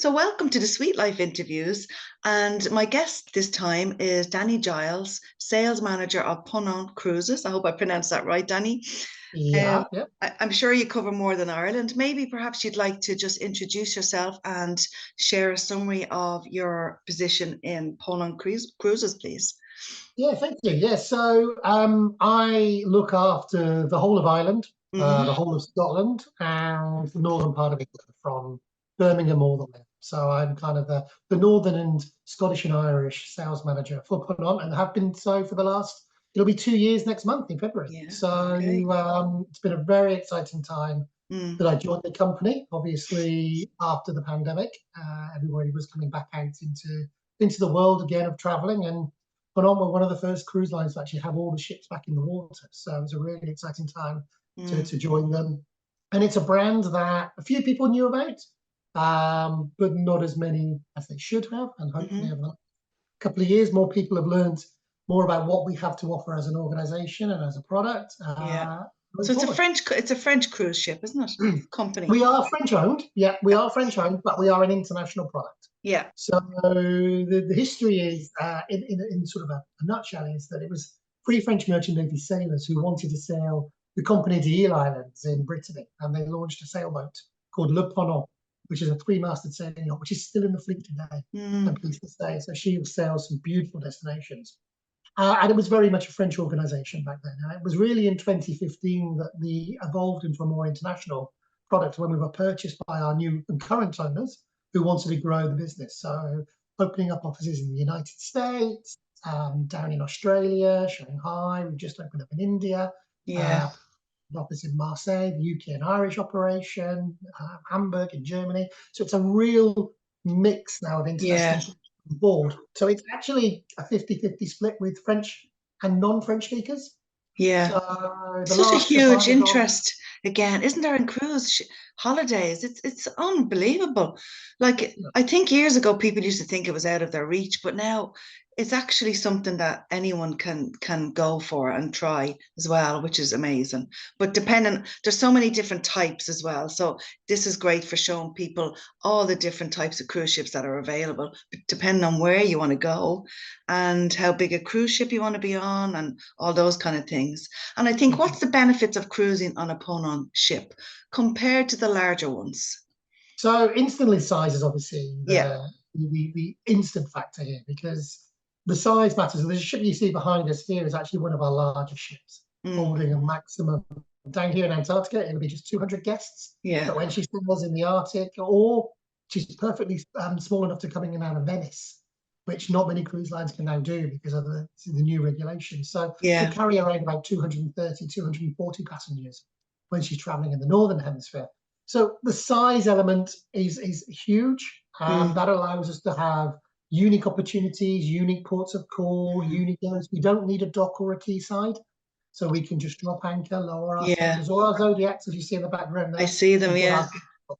So, welcome to the Sweet Life interviews. And my guest this time is Danny Giles, sales manager of Ponant Cruises. I hope I pronounced that right, Danny. Yeah, yeah. I'm sure you cover more than Ireland. Maybe perhaps you'd like to just introduce yourself and share a summary of your position in Ponant Cruises, please. Yeah, thank you. Yeah, so I look after the whole of Ireland, the Hmm. whole of Scotland, and the northern part of England from Birmingham all the way. So I'm kind of the northern and Scottish and Irish sales manager for Ponant, and have been so for the last, it'll be 2 years next month in February. Yeah. So Okay. it's been a very exciting time Mm. that I joined the company. Obviously, after the pandemic, everybody was coming back out into the world again of traveling, and Ponant were one of the first cruise lines to actually have all the ships back in the water. So it was a really exciting time to Mm. join them. And it's a brand that a few people knew about, but not as many as they should have. And hopefully, Hmm. over the couple of years, more people have learned more about what we have to offer as an organization and as a product Yeah. going So forward. it's a French cruise ship, isn't it? Company. We are French owned. Yeah, we are French owned, but we are an international product. Yeah. So the history is, in sort of a nutshell, is that it was three French merchant navy sailors who wanted to sail the Compagnie d'Île Islands in Brittany, and they launched a sailboat called Le Ponant, which is a three-masted sailing yacht, which is still in the fleet today. I'm Mm. pleased to say. So she sails some beautiful destinations. And it was very much a French organization back then. And it was really in 2015 that the evolved into a more international product when we were purchased by our new and current owners who wanted to grow the business. So opening up offices in the United States, down in Australia, Shanghai. We've just opened up in India, Yeah. uh, an office in Marseille, the UK and Irish operation, Hamburg in Germany. So it's a real mix now of Yeah. international board. So it's actually a 50-50 split with French and non-French speakers. Yeah. So the Such a last ship I huge was on, interest again, isn't there, in holidays? It's unbelievable. Like I think years ago people used to think it was out of their reach, but now it's actually something that anyone can go for and try as well, which is amazing. But depending, there's so many different types as well. So this is great for showing people all the different types of cruise ships that are available, depending on where you want to go and how big a cruise ship you want to be on and all those kind of things. And I think what's the benefits of cruising on a Ponant ship compared to the larger ones? so instantly size is obviously Yeah. the instant factor here because the size matters. The ship you see behind us here is actually one of our largest ships, Mm. holding a maximum. Down here in Antarctica, it'll be just 200 guests. Yeah. But when she sails in the Arctic, or she's perfectly small enough to come in and out of Venice, which not many cruise lines can now do because of the new regulations. So she'll Yeah. carry around about 230, 240 passengers when she's traveling in the Northern Hemisphere. So the size element is huge. Mm. That allows us to have unique opportunities, unique ports of call, Mm. unique areas. We don't need a dock or a quayside. So we can just drop anchor, lower our Yeah. sails, or our Zodiacs, as you see in the background I there, see them. and put Yeah. our.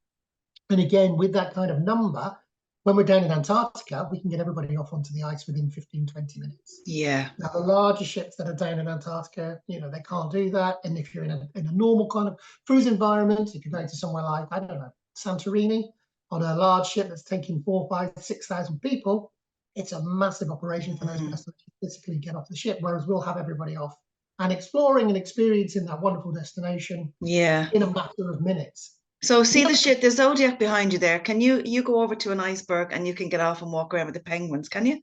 And again, with that kind of number, when we're down in Antarctica, we can get everybody off onto the ice within 15, 20 minutes. Yeah. Now, the larger ships that are down in Antarctica, they can't do that. And if you're in a normal kind of cruise environment, if you're going to somewhere like, I don't know, Santorini on a large ship that's taking 4, 5, 6,000 people, it's a massive operation for those Mm. guys to physically get off the ship, whereas we'll have everybody off and exploring and experiencing that wonderful destination Yeah. in a matter of minutes. So The see other the Zodiac behind you there. Can you go over to an iceberg and you can get off and walk around with the penguins, can you?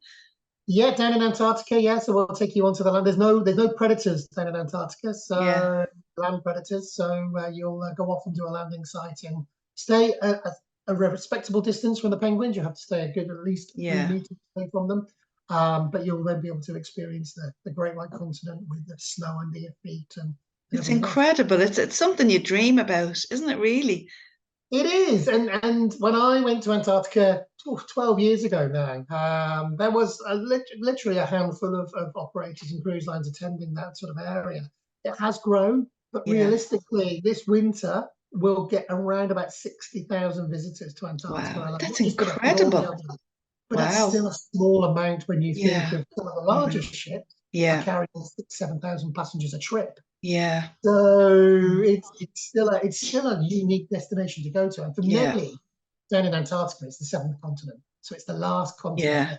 Yeah, down in Antarctica, yeah. So we'll take you onto the land. There's no predators down in Antarctica, Yeah. so land predators. So you'll go off and do a landing site and stay a respectable distance from the penguins. You have to stay a good at least three Yeah. meters away from them. But you'll then be able to experience the Great White Continent with the snow under your feet and It's everything else. incredible. It's something you dream about, isn't it really? It is, and when I went to Antarctica 12 years ago now, there was literally a handful of operators and cruise lines attending that sort of area. It has grown, but Yeah. realistically, this winter we'll get around about 60,000 visitors to Antarctica Wow. alone, That's if you don't put all the incredible. others. But that's Wow. still a small amount when you think Yeah. of some of the Hmm. larger ships are Yeah. carrying 6, 7,000 passengers a trip. Yeah. So Mm. it's still a unique destination to go to, and for Yeah. many down in Antarctica, it's the seventh continent. So it's the last continent Yeah.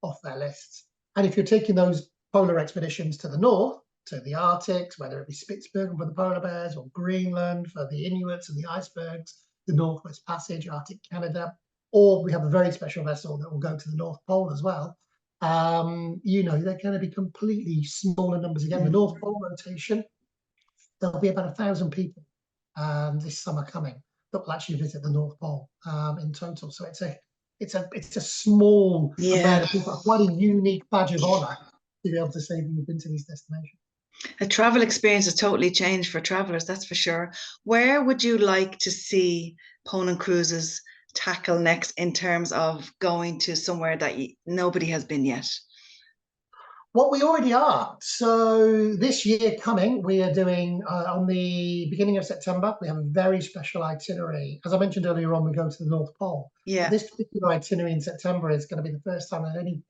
off their lists. And if you're taking those polar expeditions to the north, to the Arctic, whether it be Spitsbergen for the polar bears or Greenland for the Inuits and the icebergs, the Northwest Passage, Arctic Canada, or we have a very special vessel that will go to the North Pole as well. You know, they're going to be completely smaller numbers again. The North Pole rotation, there'll be about 1,000 people this summer coming that will actually visit the North Pole in total. So it's a small amount of people, quite a unique badge of honor to be able to say that you've been to these destinations. A travel experience has totally changed for travelers, that's for sure. Where would you like to see Ponant Cruises tackle next in terms of going to somewhere that nobody has been yet? Well, we already are. So this year coming, we are doing on the beginning of September, we have a very special itinerary. As I mentioned earlier on, we go to the North Pole. Yeah. This particular itinerary in September is going to be the first time that any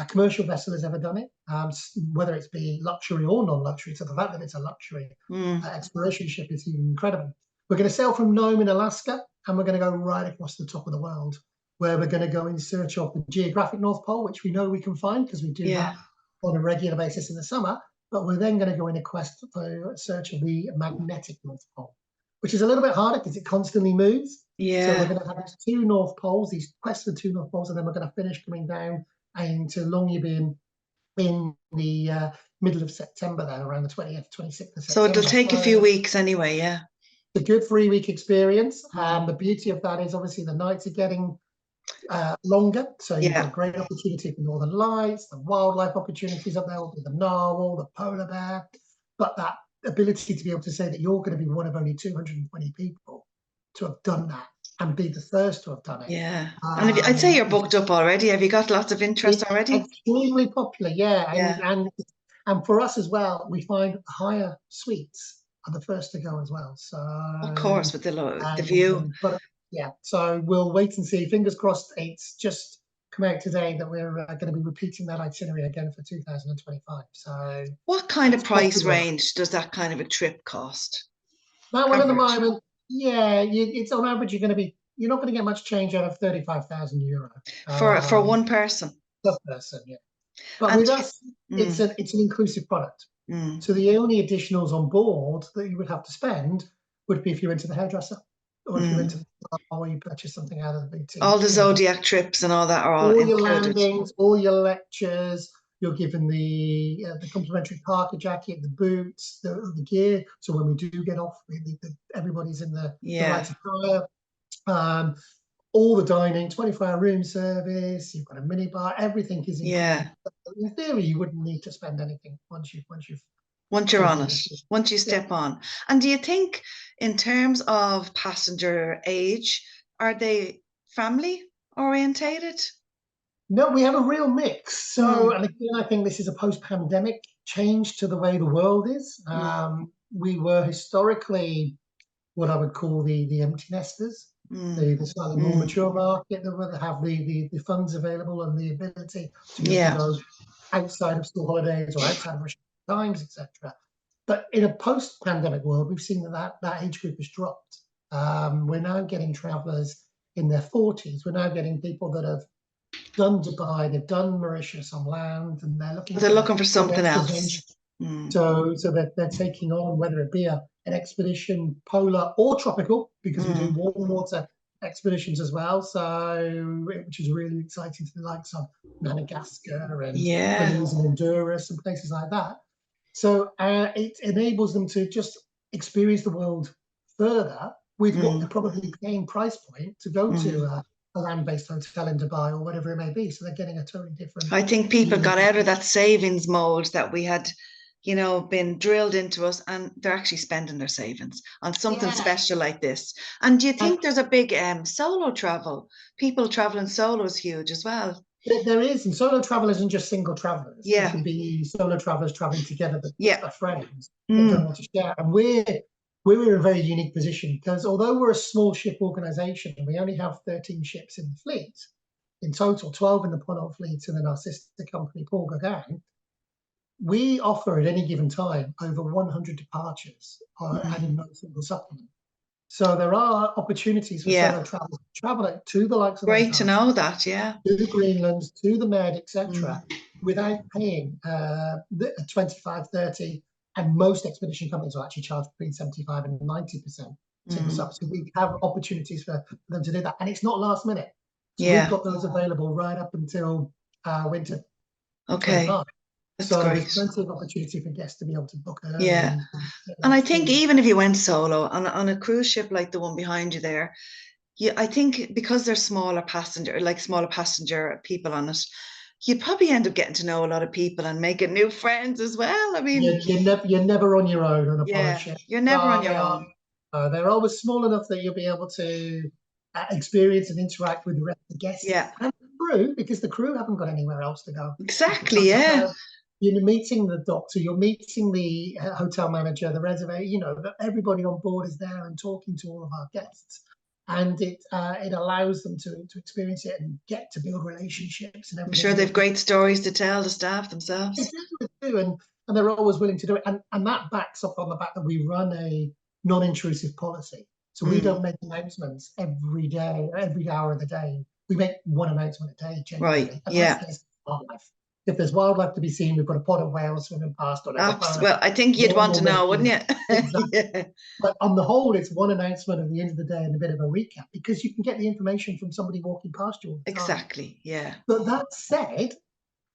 commercial vessel has ever done it, whether it's be luxury or non-luxury. So the fact that it's a luxury exploration ship is even incredible. We're going to sail from Nome in Alaska, and we're going to go right across the top of the world, where we're going to go in search of the geographic North Pole, which we know we can find because we do that on a regular basis in the summer. But we're then going to go in a quest for search of the magnetic North Pole, which is a little bit harder because it constantly moves. Yeah. So we're going to have these two North Poles, these quests for two North Poles, and then we're going to finish coming down into Longyearbyen in the middle of September, there around the 20th, 26th of September. So it'll take a few weeks anyway, yeah. It's a good 3-week experience. The beauty of that is obviously the nights are getting longer, so you've got a great opportunity for Northern Lights, the wildlife opportunities up there will be the narwhal, the polar bear, but that ability to be able to say that you're going to be one of only 220 people to have done that and be the first to have done it. Yeah. And I'd say you're booked up already. Have you got lots of interest already? Extremely popular, and for us as well, we find higher suites are the first to go as well. So of course, with the view. But yeah, so we'll wait and see. Fingers crossed. It's just come out today that we're going to be repeating that itinerary again for 2025. So what kind of price range does that kind of a trip cost? That one at the moment, it's on average you're not going to get much change out of €35,000 for one person. Per person, yeah. But with us, it's an inclusive product. So the only additionals on board that you would have to spend would be if you went to the hairdresser, or if you went to the bar, or you purchased something out of the boutique. All the Zodiac trips and all that are all your landings, all your lectures. You're given the complimentary parka jacket, the boots, the gear. So when we do get off, everybody's in the right attire. All the dining, 24-hour room service. You've got a mini bar. Everything is included. Yeah. In theory, you wouldn't need to spend anything once you're on it. Once you step on. And do you think, in terms of passenger age, are they family orientated? No, we have a real mix. So, and again, I think this is a post-pandemic change to the way the world is. We were historically what I would call the empty nesters, the slightly more mature market that have the funds available and the ability to go outside of school holidays or outside of times, etc. But in a post-pandemic world, we've seen that age group has dropped. We're now getting travelers in their 40s. We're now getting people that have done Dubai, they've done Mauritius on land, and they're looking for something else. So they're taking on, whether it be an expedition, polar or tropical, because we do warm water expeditions as well. So which is really exciting to the likes of Madagascar and Belize and Honduras and places like that. So it enables them to just experience the world further with what they're probably paying price point to go to a land-based hotel in Dubai or whatever it may be. So they're getting a totally different. I think people got out of that savings mode that we had, been drilled into us, and they're actually spending their savings on something special like this. And do you think there's a big solo travel? People traveling solo is huge as well. There is, and solo travel isn't just single travelers. It can be solo travelers traveling together, but are friends that don't want to share. And we're in a very unique position because although we're a small ship organization and we only have 13 ships in the fleet, in total 12 in the Ponant fleet and then our sister company, Paul Gauguin, we offer at any given time over 100 departures adding no single supplement. So there are opportunities for Yeah. solo travelers to travel to the likes of Great to Antarctica, know that. Yeah. to Greenland, to the Med, etc., Mm. without paying the 25, 30, and most expedition companies will actually charge between 75 and 90% single Mm. sub. So we have opportunities for them to do that. And it's not last minute. So we've Yeah. got those available right up until winter Okay. 25. That's So there's great. plenty of opportunity for guests to be able to book early Yeah. and get And their I think experience. even if you went solo on a cruise ship like the one behind you there, yeah, I think because there's smaller passenger people on it, you'd probably end up getting to know a lot of people and making new friends as well. I mean, You're never on your own on a polar yeah, ship. you're never on your They are own. they're always small enough that you'll be able to experience and interact with the rest of the guests Yeah, and the crew, because the crew haven't got anywhere else to go. exactly. Yeah. You're meeting the doctor, you're meeting the hotel manager, the reservoir. Everybody on board is there and talking to all of our guests, and it allows them to experience it and get to build relationships and I'm sure everything they've with. great stories to tell the staff They themselves. do, they do, and they're always willing to do it. And that backs up on the fact that we run a non-intrusive policy. So we Mm, don't make announcements every day, every hour of the day. We make one announcement a day, right. genuinely, unless Yeah. there's wildlife. If there's wildlife to be seen, we've got a pod of whales swimming past or there's a piranha. Well, I think you'd Then want we'll to know, mention wouldn't it. you? Exactly. Yeah. But on the whole, it's one announcement at the end of the day and a bit of a recap, because you can get the information from somebody walking past you all the time. Exactly. Yeah. But that said,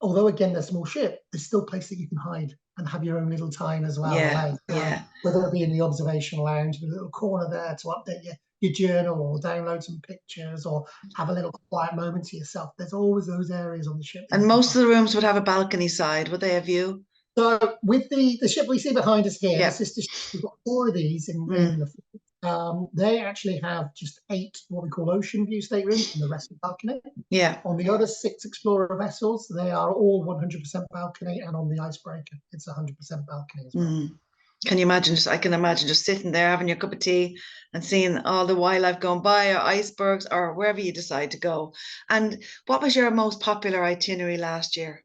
although again they're small ship, there's still a place that you can hide and have your own little time as well Yeah. away. Yeah. Whether it be in the observation lounge, a little corner there to update your journal or download some pictures or have a little quiet moment to yourself. There's always those areas on the ship that And you can most find. of the rooms would have a balcony side, would they have view? So with the ship we see behind us here, the Yeah. sister ship, we've got 4 of these in Mm, the fleet. They actually have just 8 what we call ocean view staterooms and the rest of balcony. yeah. On the other 6 explorer vessels, they are all 100% balcony, and on the icebreaker, it's 100% balcony as well. Mm. Can you imagine? I can imagine just sitting there having your cup of tea and seeing all the wildlife going by, or icebergs, or wherever you decide to go. And what was your most popular itinerary last year?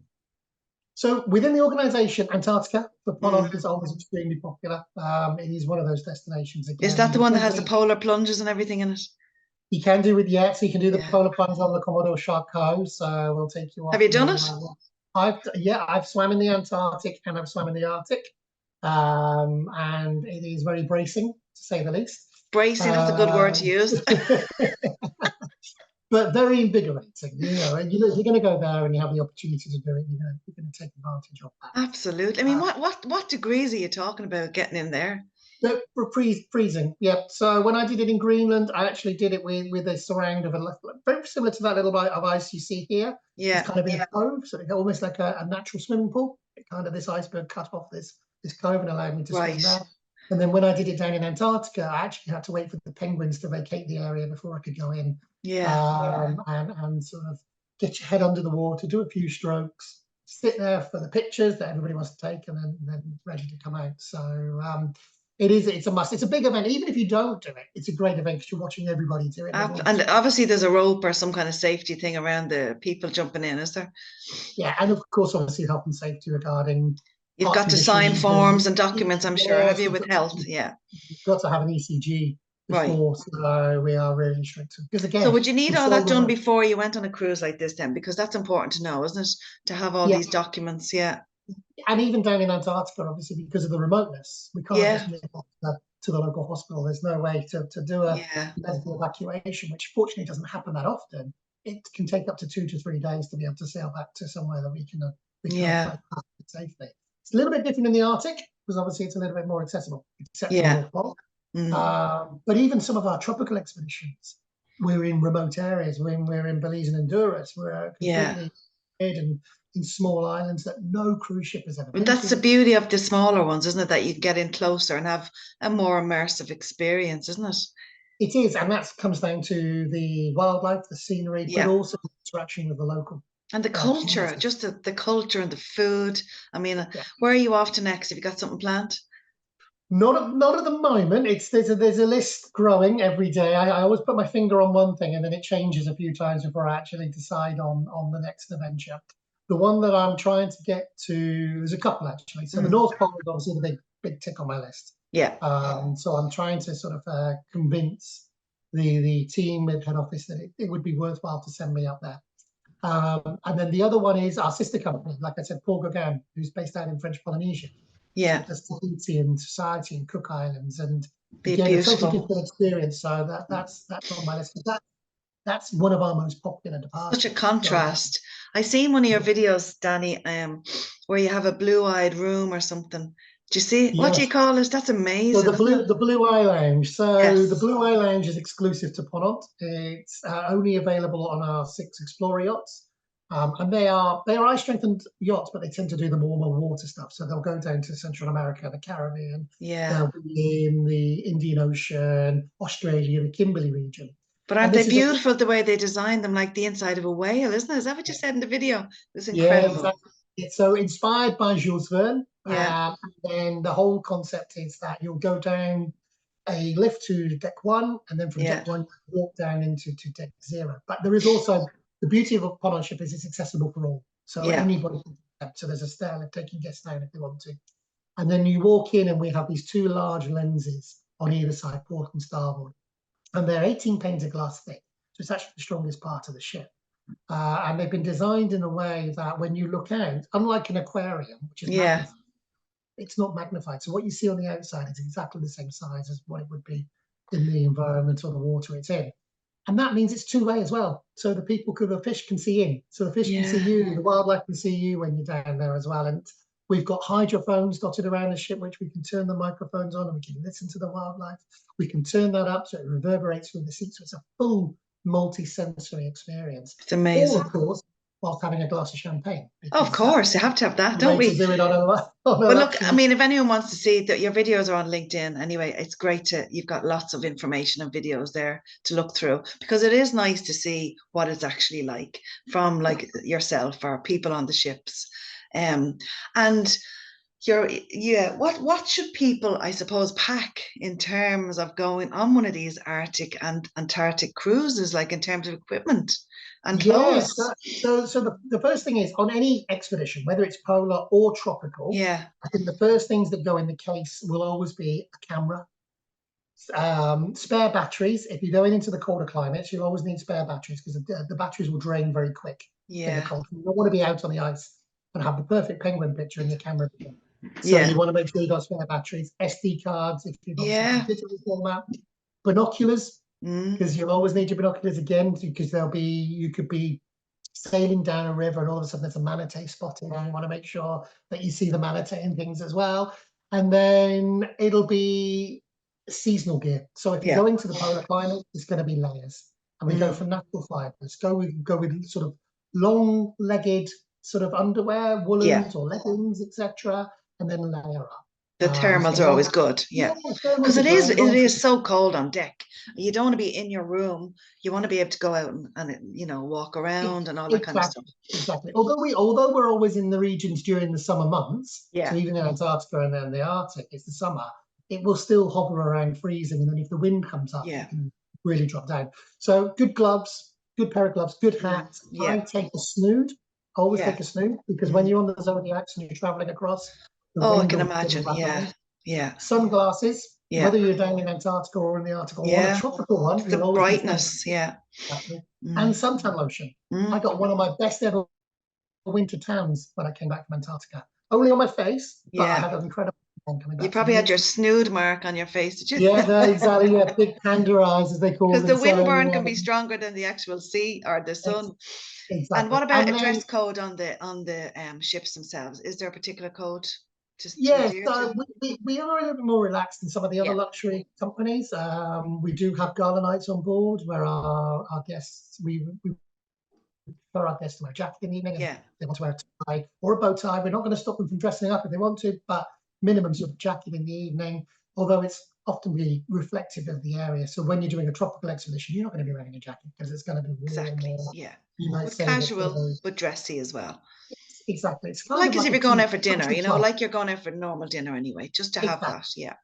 So within the organisation, Antarctica, the Mm. Ponant is always extremely popular. It is one of those destinations Is again. that the one that has the polar plunges and everything in it? You can do with so you can do the Yeah. polar plunge on the Commodore Charcot. So we'll take you Have off you done the. it? I've swam in the Antarctic and I've swam in the Arctic, and it is very bracing to say the least. Bracing, that's a good word to Um, use. but very invigorating. And if you're going to go there and you have the opportunity to do it, you're going to take advantage of that. Absolutely. I mean, what degrees are you talking about getting in there? No, freezing. Yeah. So when I did it in Greenland, I actually did it with a surround of very similar to that little bit of ice you see here. It's Yeah. kind of in a cove, so it's almost like a natural swimming pool. This iceberg cut off this cove and allowed me to swim Right. there. And then when I did it down in Antarctica, I actually had to wait for the penguins to vacate the area before I could go in. Yeah. And sort of get your head under the water, do a few strokes, sit there for the pictures that everybody wants to take, and then ready to come out. So it's a must. It's a big event. Even if you don't do it, it's a great event because you're watching everybody do it. And obviously there's a rope or some kind of safety thing around the people jumping in, is there? Yeah, and of course, obviously, health and safety regarding You've heart got to sign conditions. And forms and documents, I'm sure, have yes, you, with health? Yeah. you've got to have an ECG Right. before. So we are really strict because So again, would you need we all sail that done remote. before you went on a cruise like this then? Because that's important to know, isn't it? To have all Yeah, these documents. Yeah. and even down in Antarctica, obviously, because of the remoteness, we can't just Yeah. nip off to the local hospital. There's no way to do a Yeah. medical evacuation, which fortunately doesn't happen that often. It can take up to 2 to 3 days to be able to sail back to somewhere that we can Yeah. operate safely. It's a little bit different in the Arctic because obviously it's a little bit more accessible, except for the Yeah. North Pole. Mm. But even some of our tropical expeditions, we're in remote areas. We're in Belize and Honduras. We're Yeah. completely hidden in small islands that no cruise ship has ever But been that's the to. beauty of the smaller ones, isn't it? That you get in closer and have a more immersive experience, isn't it? It is, and that comes down to the wildlife, the scenery, but Yeah. also the interaction with the local And the culture, community. just the culture and the food. I mean, Yeah. where are you off to next? Have you got something planned? Not at the moment. There's a list growing every day. I always put my finger on one thing and then it changes a few times before I actually decide on the next adventure. The one that I'm trying to get to, there's a couple actually. So the Mm. North Pole is obviously the big tick on my list. Yeah. So I'm trying to sort of convince the team at head office that it would be worthwhile to send me up there. And then the other one is our sister company, like I said, Paul Gauguin, who's based out in French Polynesia. So Yeah. it does Tahiti and Society and Cook Islands, and Be again, a totally beautiful. different experience. So that's on my list. That's one of our most popular Such a departures. So contrast. I seen one of your videos, Danny, where you have a blue-eyed room or something. Do you see? What do you yes, call it? That's so amazing, isn't it? the Blue Eye Lounge. So the Yes. Blue Eye Lounge is exclusive to Ponant. It's only available on our 6 Explorer yachts. And they are ice strengthened yachts, but they tend to do the warmer water stuff. So they'll go down to Central America, the Caribbean, Yeah. they'll be in the Indian Ocean, Australia, the Kimberley region. But aren't And they this is a beautiful the way they designed them, like the inside of a whale, isn't it? Is that what you said in the video? It's yeah, incredible. exactly. It's so inspired by Jules Verne. Yeah. And then the whole concept is that you'll go down a lift to deck 1, and then from Yeah. deck 1 you walk down into deck 0. But there is also the beauty of a Ponant ship is it's accessible for all, so Yeah. anybody can. So there's a stair lift taking guests down if they want to, and then you walk in, and we have these 2 large lenses on either side, port and starboard, and they're 18 panes of glass thick. So it's actually the strongest part of the ship. And they've been designed in a way that when you look out, unlike an aquarium, which is Yeah. magnified, it's not magnified. So what you see on the outside is exactly the same size as what it would be in the environment or the water it's in. And that means it's two-way as well. So the fish can see in. So the fish can see Yeah. you, the wildlife can see you when you're down there as well. And we've got hydrophones dotted around the ship, which we can turn the microphones on and we can listen to the wildlife. We can turn that up so it reverberates through the seat. So it's a full multi-sensory experience. It's All, amazing. of course, whilst having a glass of champagne, Oh, of because course, you that's have to have that, the don't way to we? do it on a But look, I luxury. mean, if anyone wants to see that your videos are on LinkedIn anyway, it's great you've got lots of information and videos there to look through because it is nice to see what it's actually like from like yourself or people on the ships. Um, and what should people, I suppose, pack in terms of going on one of these Arctic and Antarctic cruises, like in terms of equipment and Yes. clothes? So the first thing is on any expedition, whether it's polar or tropical, Yeah, I think the first things that go in the case will always be a camera, spare batteries. If you're going into the colder climates, you'll always need spare batteries because the batteries will drain very quick in the yeah, cold. You don't want to be out on the ice and have the perfect penguin picture in your camera. So yeah, you want to make sure you've got spare batteries, SD cards if you've got something yeah. digital format, binoculars, Mm. because you'll always need your binoculars again because you could be sailing down a river and all of a sudden there's a manatee spotted and you want to make sure that you see the manatee and things as well. And then it'll be seasonal gear. So if you Yeah. go into the polar climate, it's going to be layers. And we go Mm. for natural fibers. Go with sort of long-legged sort of underwear, Yeah. woolens or leggings, etc., and then layer up. The So thermals are always long, good. yeah, Yeah. Because thermals are it is great. it Long, is so cold on deck. You don't want to be in your room. You want to be able to go out and walk around and all that kind of Exactly, stuff. exactly. Although we're always in the regions during the summer months, so Yeah. even in Antarctica and then the Arctic, it's the summer, it will still hover around freezing. And then if the wind comes up, it Yeah. can really drop down. So good gloves, good pair of gloves, good Mm. hats. I Yeah. take a snood. Always Yeah. take a snood because when Mm. you're on the Zodiacs and you're traveling across, the Oh, I wind can will get imagine. Yeah. around. Yeah. Sunglasses, Yeah. whether you're down in Antarctica or in the Arctic or on a Yeah. tropical one, The you'll always need brightness. sunglasses. Yeah. Exactly. And Mm. suntan lotion. I Mm. got one of my best ever winter tans when I came back from Antarctica. Only on my face, but I Yeah. had an incredible tan coming You back. So probably had make your sure, snood mark on your face, did you? yeah, exactly. Yeah, big panda eyes as they call Because the them. wind So burn can be stronger than the actual sea or the sun. And exactly. what about And a then dress code on the ships themselves? Is there a particular code to yeah, adhere to? so we are a little bit more relaxed than some of the other Yeah, luxury companies. We do have gala nights on board where our guests we prefer our guests to wear a jacket in the evening, and yeah, they want to wear a tie or a bow tie. We're not going to stop them from dressing up if they want to, but minimum sort of jacket in the evening, although it's often be reflective of the area. So when you're doing a tropical expedition, you're not going to be wearing a jacket because it's going to be warm, exactly. or Yeah. you might But say that casual, but dressy as well. exactly. It's kind Like of as like if a you're going out for dinner, country club. like you're going out for normal dinner anyway, just to have Exactly. that. Yeah.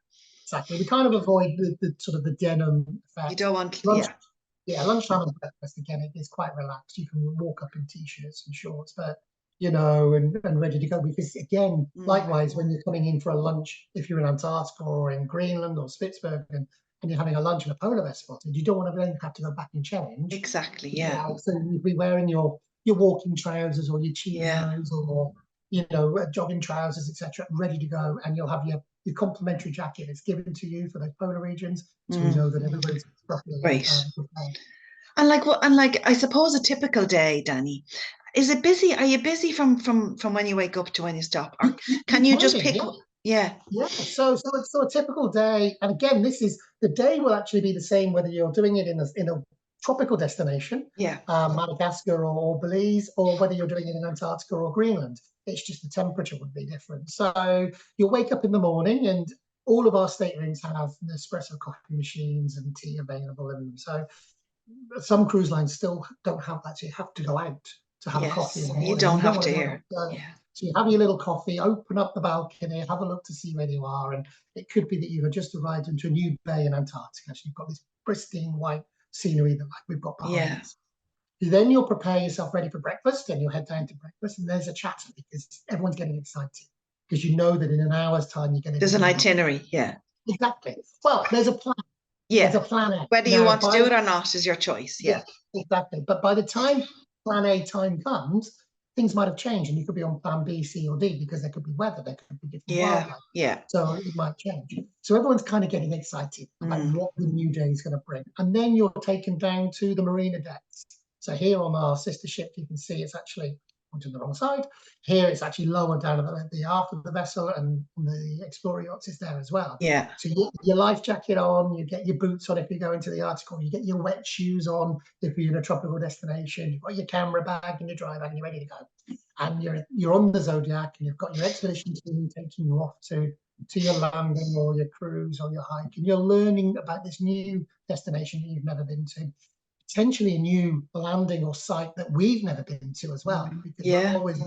Exactly. We kind of avoid the sort of the denim You effect. don't want, Lunch, yeah. yeah, lunchtime and breakfast again, it is quite relaxed. You can walk up in t-shirts and shorts, but you know, and ready to go. Because again, Mm. likewise, when you're coming in for a lunch, if you're in Antarctica or in Greenland or Spitsbergen, and you're having a lunch in a polar bear spotted, you don't want to then have to go back and change. Exactly. You Yeah. know, so you'd be wearing your walking trousers or your Yeah. chinos or jogging trousers, etc., ready to go, and you'll have your complimentary jacket. It's given to you for those polar regions, so we know that everybody's properly Great. prepared. And like what? And like, I suppose a typical day, Danny, is it busy? Are you busy from when you wake up to when you stop, or You can you can just be, pick? yeah. Yeah. Yeah, so a typical day, and again, this is the day will actually be the same whether you're doing it in a tropical destination, Yeah. Madagascar or Belize, or whether you're doing it in Antarctica or Greenland. It's just the temperature would be different. So you'll wake up in the morning, and all of our staterooms have Nespresso coffee machines and tea available in them. So some cruise lines still don't have that. So you have to go out to have a coffee in Yes. the You morning. don't You don't have want to to go hear. out. Yeah. So you have your little coffee, open up the balcony, have a look to see where you are. And it could be that you've just arrived into a new bay in Antarctica. So you've got this pristine white scenery that like we've got behind Yeah. us. Then you'll prepare yourself ready for breakfast and you'll head down to breakfast. And there's a chatter because everyone's getting excited because you know that in an hour's time you're going to be There's an doing it. itinerary. Yeah. Exactly. Well, there's a plan. There's Yeah. a plan A. Whether you Now, want to do it or not is your choice. yeah, Yeah. exactly. But by the time plan A time comes, things might have changed and you could be on plan B, C, or D because there could be weather, there could be different Yeah. wildlife. Yeah. So it might change. So everyone's kind of getting excited about what the new day is going to bring. And then you're taken down to the marina decks. So here on our sister ship, you can see it's actually on the wrong side. Here it's actually lower down at the aft of the vessel, and the Explorer yachts is there as well. Yeah. So you get your life jacket on, you get your boots on if you go into the Arctic, you get your wet shoes on if you're in a tropical destination, you've got your camera bag and your dry bag and you're ready to go. And you're on the Zodiac and you've got your expedition team taking you off to your landing or your cruise or your hike, and you're learning about this new destination that you've never been to, potentially a new landing or site that we've never been to as well, because we're Yeah. always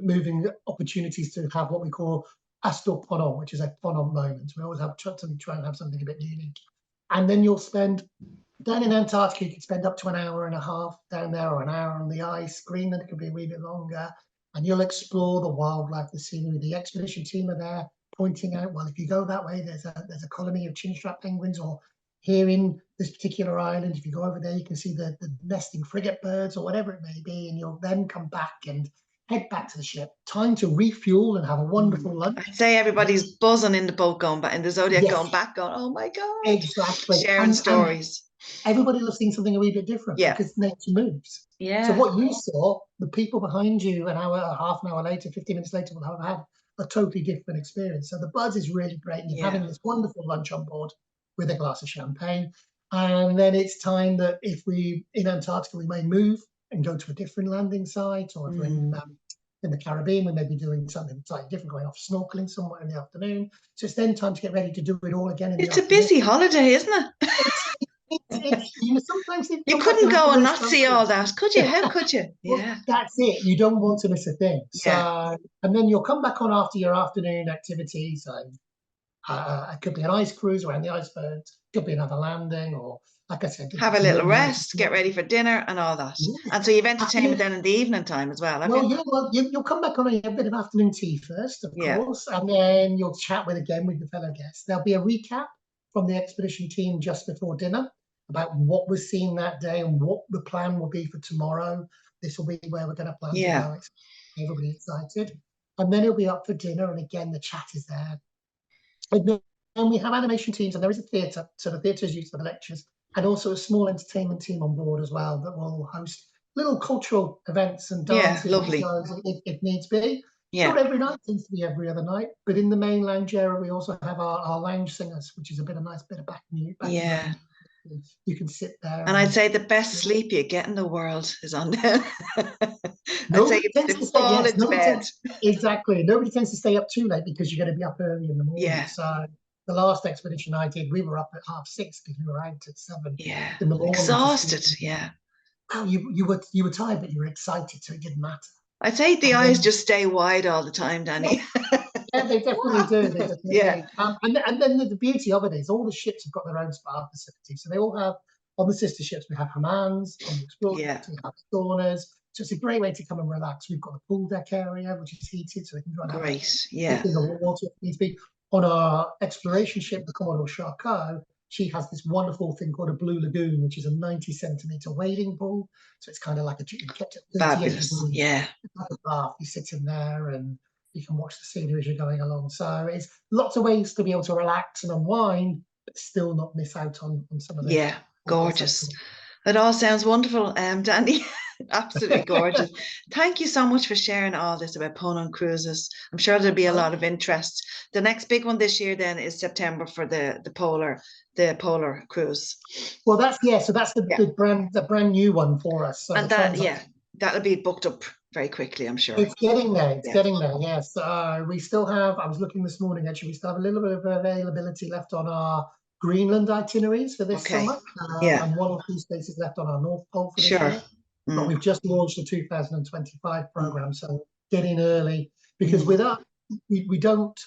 moving opportunities to have what we call Astor Ponant, which is a Ponant moment. We always have try and have something a bit unique. And then you'll spend down in Antarctica, you could spend up to an hour and a half down there or an hour on the ice. Greenland, it could be a wee bit longer. And you'll explore the wildlife, the scenery. The expedition team are there pointing out, well, if you go that way, there's a colony of chinstrap penguins, or here in this particular island, if you go over there, you can see the nesting frigate birds or whatever it may be. And you'll then come back and head back to the ship. Time to refuel and have a wonderful lunch. I'd say everybody's buzzing in the boat going back, in the Zodiac Yes, going back, going, oh my God. exactly. Sharing stories. Everybody loves seeing something a wee bit different Yeah. because nature moves. Yeah. So what you saw, the people behind you an hour, half an hour later, 15 minutes later will have had a totally different experience. So the buzz is really great. And you're having this wonderful lunch on board with a glass of champagne. And then it's time that if we, in Antarctica, we may move and go to a different landing site, or if we're in the Caribbean, we may be doing something slightly different, going off snorkeling somewhere in the afternoon. So it's then time to get ready to do it all again in the afternoon. It's a busy holiday, isn't it? Sometimes you couldn't go and not see all that, could you? How could you? Well, Yeah. that's it. You don't want to miss a thing. Yeah. So, and then you'll come back on after your afternoon activities. So, it could be an ice cruise around the icebergs, could be another landing, or like I said, have a little rest, get ready for dinner and all that. Yeah. And so you've entertainment then in the evening time as well. You'll come back on a bit of afternoon tea first, of course, and then you'll chat with the fellow guests. There'll be a recap from the expedition team just before dinner about what was seen that day and what the plan will be for tomorrow. This will be where we're going to plan to go. Everybody excited. And then it'll be up for dinner. And again, the chat is there. And we have animation teams, and there is a theatre. So the theatre is used for the lectures, and also a small entertainment team on board as well that will host little cultural events and dances and shows if needs be. Not every night, tends to be every other night. But in the main lounge area, we also have our lounge singers, which is a nice bit of back music. You can sit there. And I'd say the best sleep you get in the world is on there. Nobody tends to fall into bed. Exactly. Nobody tends to stay up too late because you're going to be up early in the morning. Yeah. So the last expedition I did, we were up at 6:30 because we were out at 7 in the morning. Exhausted. Well, you were tired, but you were excited, so it didn't matter. I'd say the eyes just stay wide all the time, Danny. Yeah, they definitely do. They definitely do. And then the beauty of it is all the ships have got their own spa facility. So they all have, on the sister ships, we have hammams, on the Explorer, we have saunas, So it's a great way to come and relax. We've got a pool deck area, which is heated, so they can go and have a Great. dip Yeah. in the water if needs be. On our exploration ship, the Commodore Charcot, she has this wonderful thing called a Blue Lagoon, which is a 90-centimeter wading pool. So it's kind of like kept at 38 Fabulous. degrees. Yeah. It's like a bath. You sit in there and you can watch the scenery as you're going along. So it's lots of ways to be able to relax and unwind, but still not miss out on some of the Yeah. Gorgeous. It all sounds wonderful, Danny. Absolutely gorgeous. Thank you so much for sharing all this about Ponant cruises. I'm sure there'll be a lot of interest. The next big one this year then is September for the polar cruise. Well, that's so that's the brand new one for us. So and that that'll be booked up very quickly, I'm sure. It's getting there. It's getting there. Yes. We still have. I was looking this morning. Actually, we still have a little bit of availability left on our Greenland itineraries for this summer. And 1 or 2 spaces left on our North Pole for this year. But we've just launched the 2025 program, so get in early because with us, we don't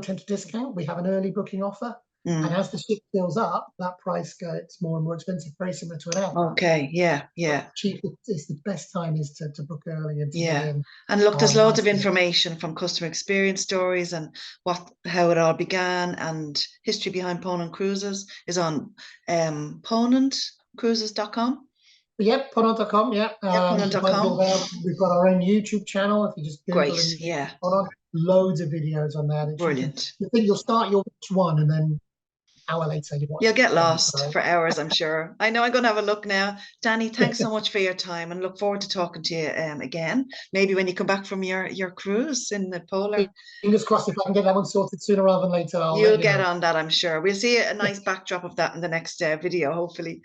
tend to discount. We have an early booking offer. And as the ship fills up, that price gets more and more expensive, very similar to an aircraft. Okay, yeah. It's the best time is to book early and to get in. And look, there's loads of information from customer experience stories and how it all began, and history behind Ponant Cruises is on ponantcruises.com. Yep, Ponant.com, Ponant.com. We've got our own YouTube channel. If you just Google Ponant, loads of videos on that. Brilliant. You think you'll start your one and then hour later you'll get lost for hours, I'm sure. I know I'm going to have a look now. Danny, thanks so much for your time and look forward to talking to you again. Maybe when you come back from your cruise in the polar. Fingers crossed, if I can get that one sorted sooner rather than later. You'll get on that, I'm sure. We'll see a nice backdrop of that in the next video, hopefully.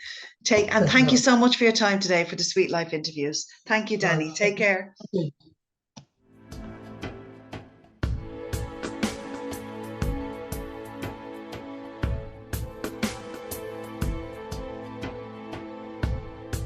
Thank you so much for your time today for the Sweet Life interviews. Thank you, Danny. Take care.